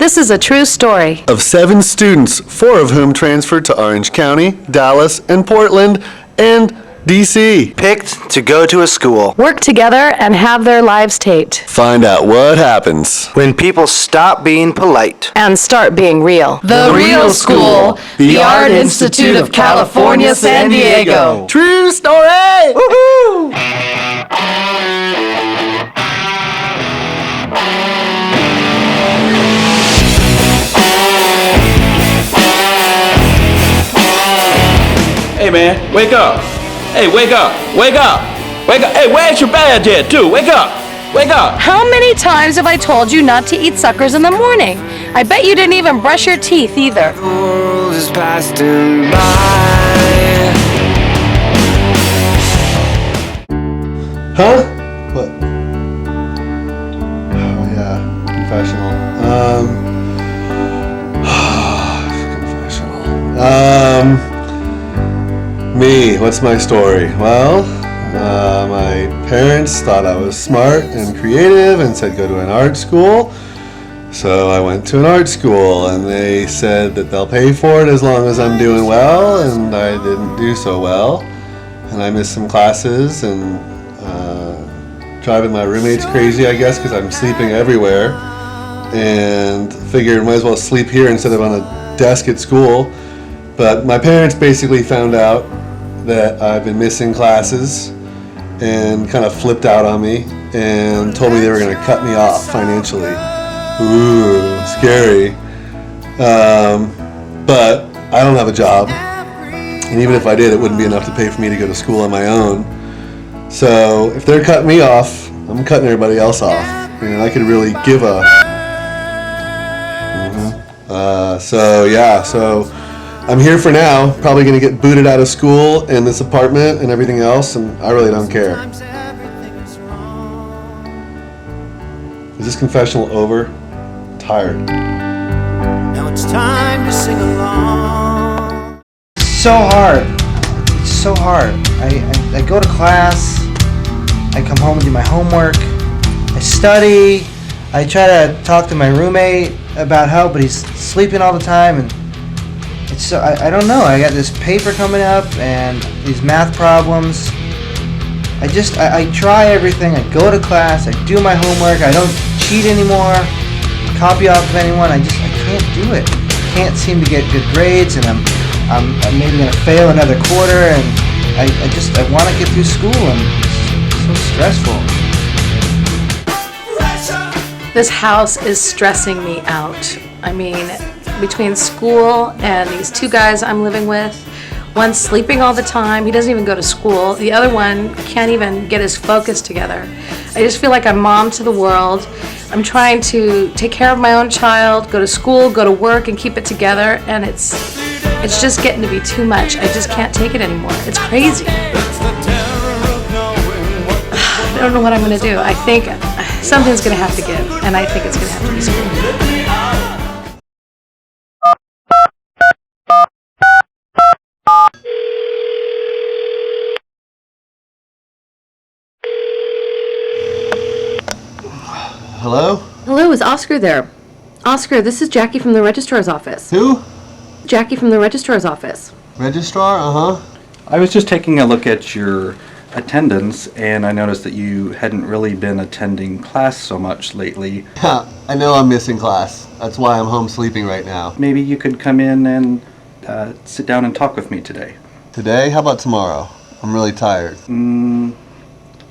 This is a true story. Of 7 students, 4 of whom transferred to Orange County, Dallas, and Portland, and D.C. Picked to go to a school. Work together and have their lives taped. Find out what happens When people stop being polite. And start being real. The Real School, the Art Institute of California, San Diego. True story! Woohoo! Hey man, wake up. Hey, wake up, wake up, wake up. Hey, where's your badge at too? Wake up, wake up. How many times have I told you not to eat suckers in the morning? I bet you didn't even brush your teeth either. The world is passing by. Huh? What? Oh yeah, confessional. Confessional. Me, what's my story? Well, my parents thought I was smart and creative and said go to an art school. So I went to an art school and they said that they'll pay for it as long as I'm doing well, and I didn't do so well. And I missed some classes and driving my roommates crazy, I guess, because I'm sleeping everywhere. And figured might as well sleep here instead of on a desk at school. But my parents basically found out that I've been missing classes and kind of flipped out on me and told me they were going to cut me off financially. Ooh, scary. But I don't have a job. And even if I did, it wouldn't be enough to pay for me to go to school on my own. So if they're cutting me off, I'm cutting everybody else off. And I could really give a... So I'm here for now, probably going to get booted out of school and this apartment and everything else, and I really don't care. Is this confessional over? I'm tired. Now it's time to sing along. So hard. It's so hard. I go to class, I come home and do my homework, I study, I try to talk to my roommate about help, but he's sleeping all the time, and it's so, I don't know, I got this paper coming up and these math problems. I try everything, I go to class, I do my homework, I don't cheat anymore, copy off of anyone, I can't do it. I can't seem to get good grades, and I'm maybe gonna fail another quarter, and I want to get through school, and it's so stressful. This house is stressing me out. I mean, between school and these 2 guys I'm living with, one's sleeping all the time, he doesn't even go to school, the other one can't even get his focus together. I just feel like I'm mom to the world. I'm trying to take care of my own child, go to school, go to work, and keep it together, and it's just getting to be too much. I just can't take it anymore. It's crazy. I don't know what I'm going to do. I think something's going to have to give, and I think it's going to have to be school. Hello? Hello, is Oscar there? Oscar, this is Jackie from the registrar's office. Who? Jackie from the registrar's office. Registrar? Uh-huh. I was just taking a look at your attendance, and I noticed that you hadn't really been attending class so much lately. Yeah, I know I'm missing class. That's why I'm home sleeping right now. Maybe you could come in and sit down and talk with me today. Today? How about tomorrow? I'm really tired.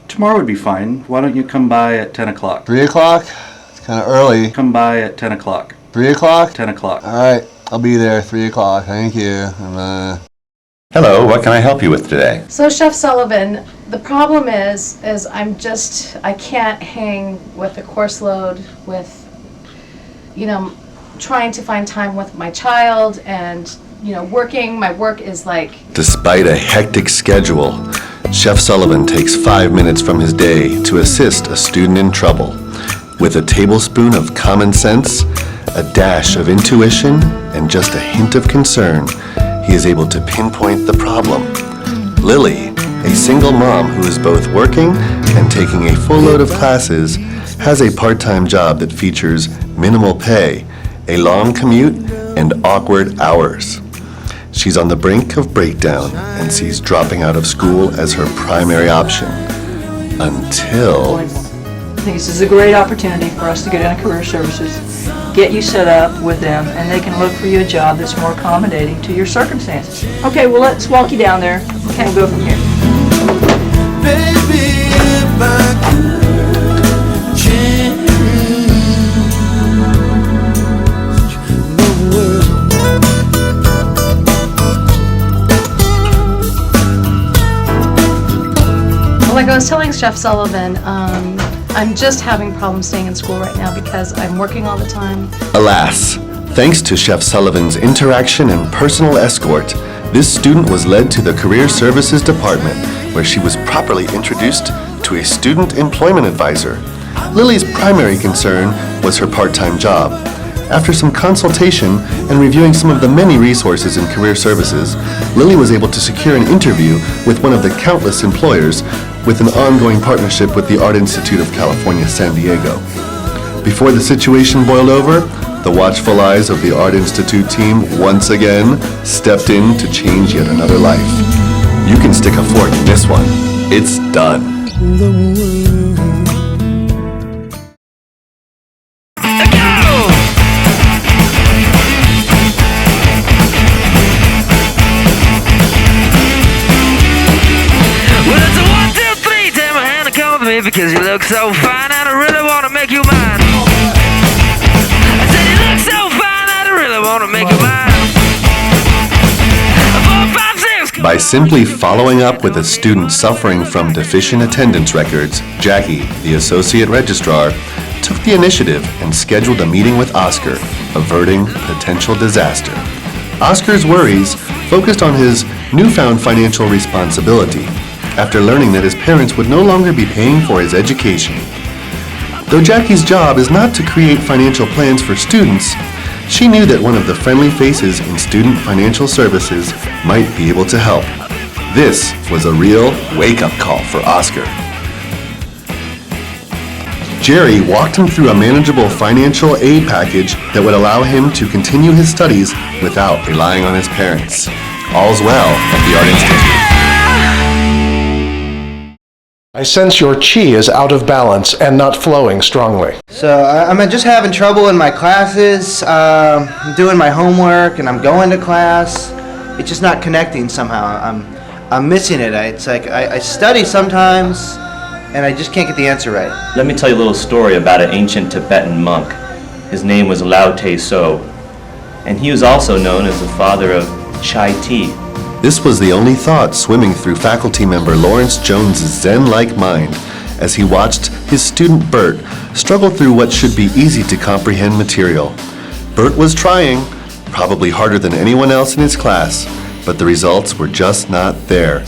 Tomorrow would be fine. Why don't you come by at 10 o'clock? 3 o'clock? It's kind of early. Come by at 10 o'clock. 3 o'clock? 10 o'clock. All right, I'll be there 3 o'clock. Thank you. Hello, what can I help you with today? So, Chef Sullivan, the problem is I can't hang with the course load with, trying to find time with my child and, working. My work is like... Despite a hectic schedule, Chef Sullivan takes 5 minutes from his day to assist a student in trouble. With a tablespoon of common sense, a dash of intuition, and just a hint of concern, he is able to pinpoint the problem. Lily, a single mom who is both working and taking a full load of classes, has a part-time job that features minimal pay a long commute, and awkward hours. She's on the brink of breakdown and sees dropping out of school as her primary option. Until... I think this is a great opportunity for us to get into career services, get you set up with them, and they can look for you a job that's more accommodating to your circumstances. Okay, well, let's walk you down there. Okay, we'll go from here. Baby, if I could change the world. Well, like I was telling Chef Sullivan, I'm just having problems staying in school right now because I'm working all the time. Alas, thanks to Chef Sullivan's interaction and personal escort, this student was led to the Career Services Department, where she was properly introduced to a student employment advisor. Lily's primary concern was her part-time job. After some consultation and reviewing some of the many resources in career services, Lily was able to secure an interview with one of the countless employers with an ongoing partnership with the Art Institute of California, San Diego. Before the situation boiled over, the watchful eyes of the Art Institute team once again stepped in to change yet another life. You can stick a fork in this one. It's done. Because you look so fine and I really want to make you mine. I said you look so fine and I really want to make you mine. 4, 5, 6. By simply following up with a student suffering from deficient attendance records, Jackie, the associate registrar, took the initiative and scheduled a meeting with Oscar, averting potential disaster. Oscar's worries focused on his newfound financial responsibility after learning that his parents would no longer be paying for his education. Though Jackie's job is not to create financial plans for students, she knew that one of the friendly faces in student financial services might be able to help. This was a real wake-up call for Oscar. Jerry walked him through a manageable financial aid package that would allow him to continue his studies without relying on his parents. All's well at the Art Institute. I sense your chi is out of balance and not flowing strongly. So I'm just having trouble in my classes. I'm doing my homework and I'm going to class. It's just not connecting somehow. I'm missing it. It's like I study sometimes and I just can't get the answer right. Let me tell you a little story about an ancient Tibetan monk. His name was Lao Te So, and he was also known as the father of chai tea. This was the only thought swimming through faculty member Lawrence Jones's Zen-like mind as he watched his student Bert struggle through what should be easy to comprehend material. Bert was trying, probably harder than anyone else in his class, but the results were just not there.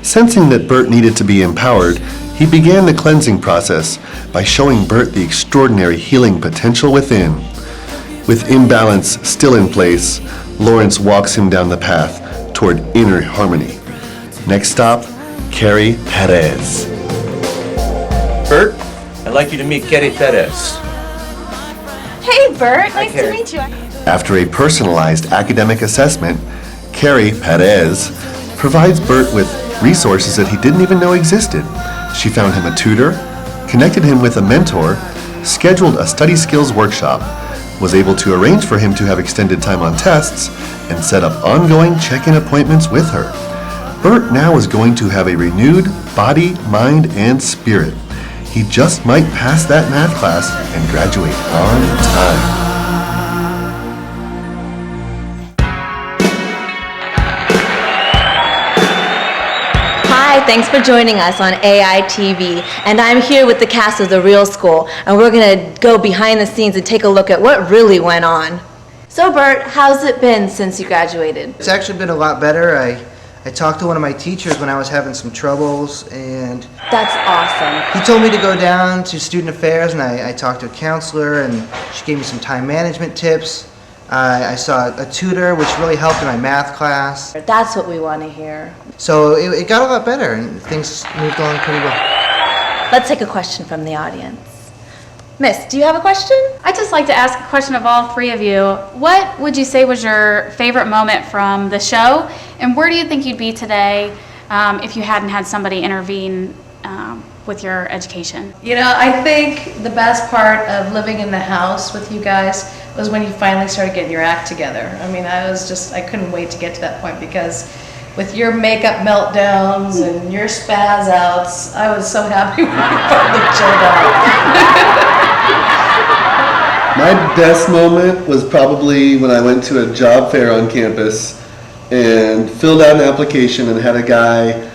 Sensing that Bert needed to be empowered, he began the cleansing process by showing Bert the extraordinary healing potential within. With imbalance still in place, Lawrence walks him down the path toward inner harmony. Next stop, Carrie Perez. Bert, I'd like you to meet Carrie Perez. Hey Bert, nice to meet you. After a personalized academic assessment, Carrie Perez provides Bert with resources that he didn't even know existed. She found him a tutor, connected him with a mentor, scheduled a study skills workshop, was able to arrange for him to have extended time on tests, and set up ongoing check-in appointments with her. Bert now is going to have a renewed body, mind, and spirit. He just might pass that math class and graduate on time. Hi, thanks for joining us on AITV, and I'm here with the cast of The Real School, and we're going to go behind the scenes and take a look at what really went on. So Bert, how's it been since you graduated? It's actually been a lot better. I talked to one of my teachers when I was having some troubles, and That's awesome. he told me to go down to student affairs, and I talked to a counselor, and she gave me some time management tips. I saw a tutor, which really helped in my math class. That's what we want to hear. So it got a lot better, and things moved along pretty well. Let's take a question from the audience. Miss, do you have a question? I'd just like to ask a question of all three of you. What would you say was your favorite moment from the show, and where do you think you'd be today if you hadn't had somebody intervene with your education? You know, I think the best part of living in the house with you guys was when you finally started getting your act together. I mean, I couldn't wait to get to that point, because with your makeup meltdowns and your spaz outs, I was so happy when you finally chilled out. My best moment was probably when I went to a job fair on campus and filled out an application and had a guy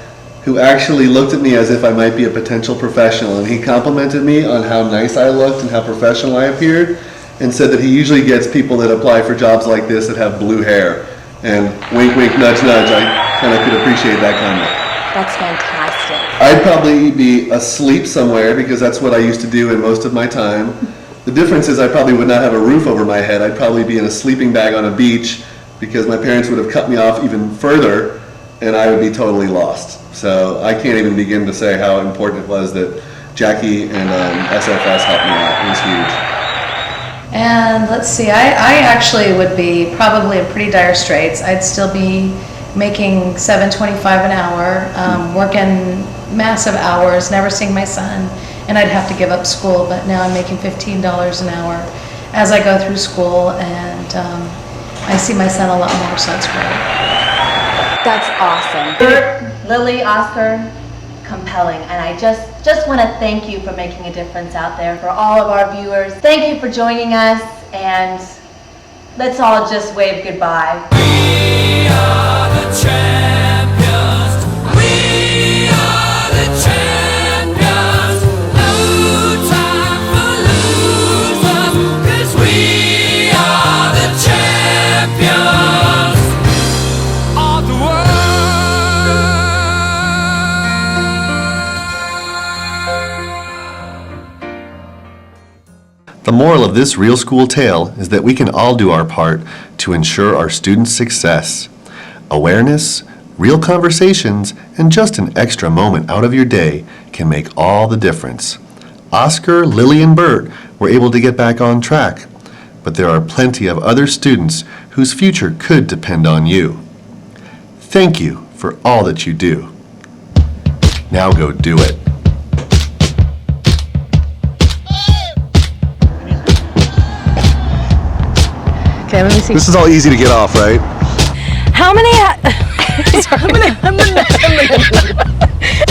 who actually looked at me as if I might be a potential professional, and he complimented me on how nice I looked and how professional I appeared, and said that he usually gets people that apply for jobs like this that have blue hair. And wink, wink, nudge, nudge, I kind of could appreciate that comment. That's fantastic. I'd probably be asleep somewhere, because that's what I used to do in most of my time. The difference is I probably would not have a roof over my head. I'd probably be in a sleeping bag on a beach, because my parents would have cut me off even further, and I would be totally lost. So I can't even begin to say how important it was that Jackie and SFS helped me out. It was huge. And let's see, I actually would be probably in pretty dire straits. I'd still be making $7.25 an hour, working massive hours, never seeing my son, and I'd have to give up school, but now I'm making $15 an hour as I go through school, and I see my son a lot more, so it's great. That's awesome. Bert, Lily, Oscar, compelling, and I just want to thank you for making a difference out there for all of our viewers. Thank you for joining us, and let's all just wave goodbye. We are the champions. We are the champions. No time for losers, 'cause we are the champions of the world. The moral of this real school tale is that we can all do our part to ensure our students' success. Awareness, real conversations, and just an extra moment out of your day can make all the difference. Oscar, Lily, and Bert were able to get back on track, but there are plenty of other students whose future could depend on you. Thank you for all that you do. Now go do it. Okay, let me see. This is all easy to get off, right? How many?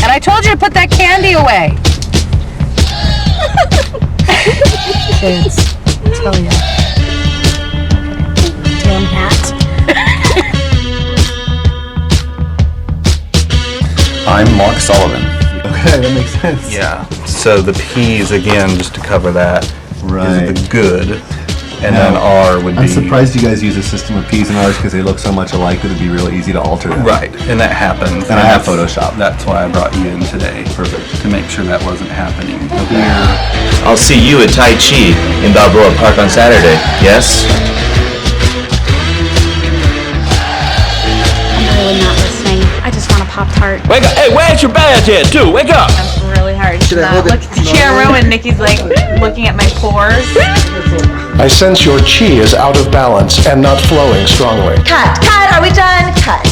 And I told you to put that candy away. Kids, tell you. Damn hat. I'm Mark Sullivan. Okay, that makes sense. Yeah. So the P's, again, just to cover that, Right. is the good. And then R would be... I'm surprised you guys use a system of P's and R's, because they look so much alike that it'd be real easy to alter them. Right, and that happens. And I have Photoshop. That's why I brought you in today. Perfect. To make sure that wasn't happening. I'll see you at Tai Chi in Balboa Park on Saturday, yes? I'm really not listening. I just want a Pop-Tart. Wake up. Hey, where's your badge at, too? Wake up. That's really hard to not look at the camera when Nikki's like looking at my pores. I sense your chi is out of balance and not flowing strongly. Cut, are we done? Cut.